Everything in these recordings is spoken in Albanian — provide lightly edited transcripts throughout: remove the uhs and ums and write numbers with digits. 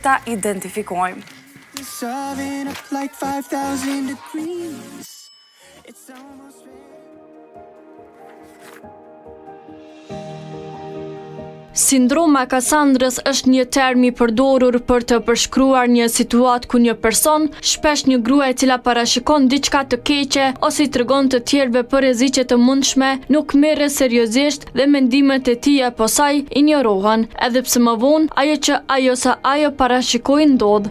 ta identifikojmë. Sindroma Kassandrës është një term i përdorur për të përshkruar një situatë ku një person, shpesh një grua e cila parashikon diçka të keqe ose i tregon të tjerëve për rreziqe të mundshme, nuk merret seriozisht dhe mendimet e tij apo saj injorohen, edhe pse më vonë ajo që ai ose ajo parashikoi ndodh.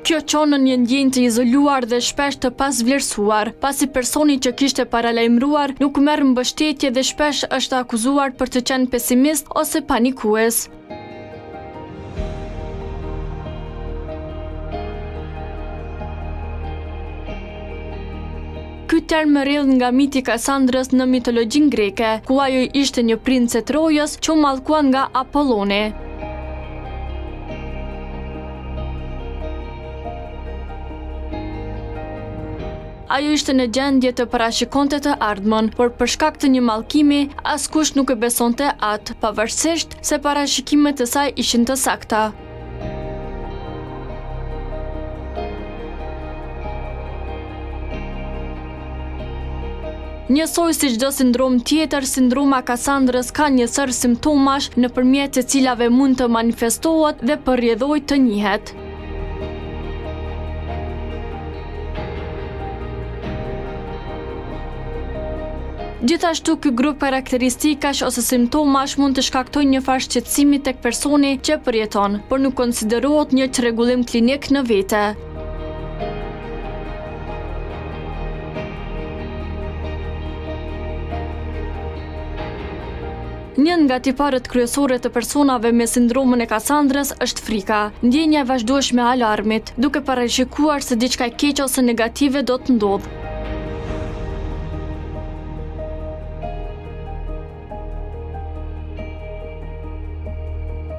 Kjo qonë në një ndjenjë të izoluar dhe shpesh të pasvlerësuar, pasi personi që kishte paralajmëruar nuk merr mbështetje dhe shpesh është akuzuar për të qenë pesimist ose panikues. Ky term rrjedh nga miti i Kassandrës në mitologjin greke, ku ajo ishte një princ e Trojës që u mallkuan nga Apolloni. Ajo ishte në gjendje të parashikonte të ardhmen, por për shkak të një mallkimi, askush nuk e besonte atë, pavarësisht se parashikimet e saj ishin të sakta. Njësoj si çdo sindrom tjetër, sindroma Kassandrës ka një sër simptomash nëpërmjet të cilave mund të manifestohet dhe për rrjedhoj të njihet. Gjithashtu, ky grup karakteristikash ose simptomash mund të shkaktojnë një farë shqetësimi tek personi që përjeton, por nuk konsiderohet një çrregullim klinik në vete. Një nga tiparët kryesore të personave me sindromën e Kassandrës është frika, ndjenja e vazhdueshme e alarmit, duke parashikuar se diçka e keqe ose negative do të ndodhë.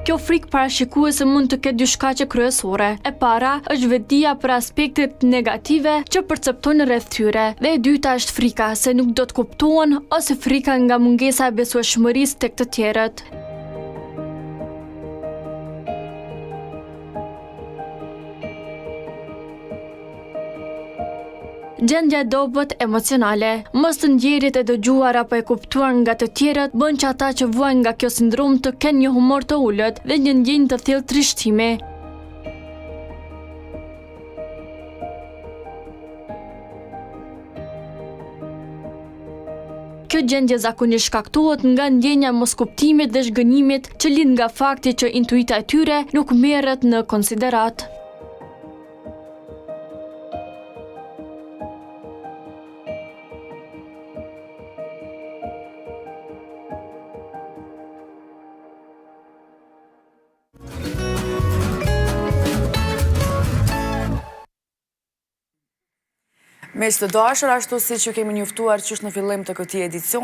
Kjo frikë parashikuese mund të ketë dy shkaqe kryesore. E para është vetdia për aspektet negative që perceptojnë rreth tyre, dhe e dyta është frika se nuk do të kuptohen ose frika nga mungesa e besueshmërisë tek të tjerët. Gjendja e dobët emocionale, mos të ndjerit e dëgjuar apo e kuptuar nga të tjerët bën që ata që vuajnë nga kjo sindrom të kenë një humor të ulët dhe një ndjenjë të thellë trishtimi. Kjo gjendje zakonisht shkaktohet nga ndjenja e moskuptimit dhe zhgënjimit që lind nga fakti që intuita e tyre nuk merret në konsiderat. Miq të dashur, ashtu siç ju kemi njoftuar qysh në fillim të këtij edicioni,